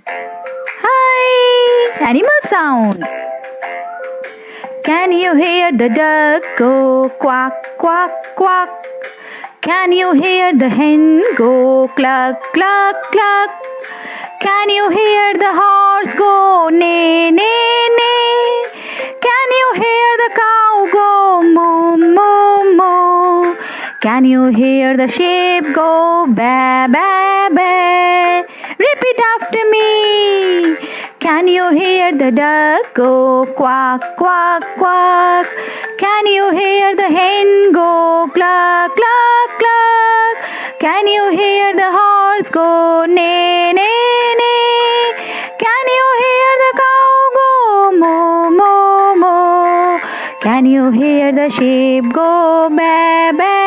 Hi! Animal sound. Can you hear the duck go quack, quack, quack? Can you hear the hen go cluck, cluck, cluck? Can you hear the horse go neigh, neigh, neigh? Can you hear the cow go moo, moo, moo? Can you hear the sheep go ba, ba, ba? Repeat after me. Can you hear the duck go quack, quack, quack? Can you hear the hen go cluck, cluck, cluck? Can you hear the horse go neigh, neigh, neigh? Can you hear the cow go moo, moo, moo? Can you hear the sheep go ba, ba,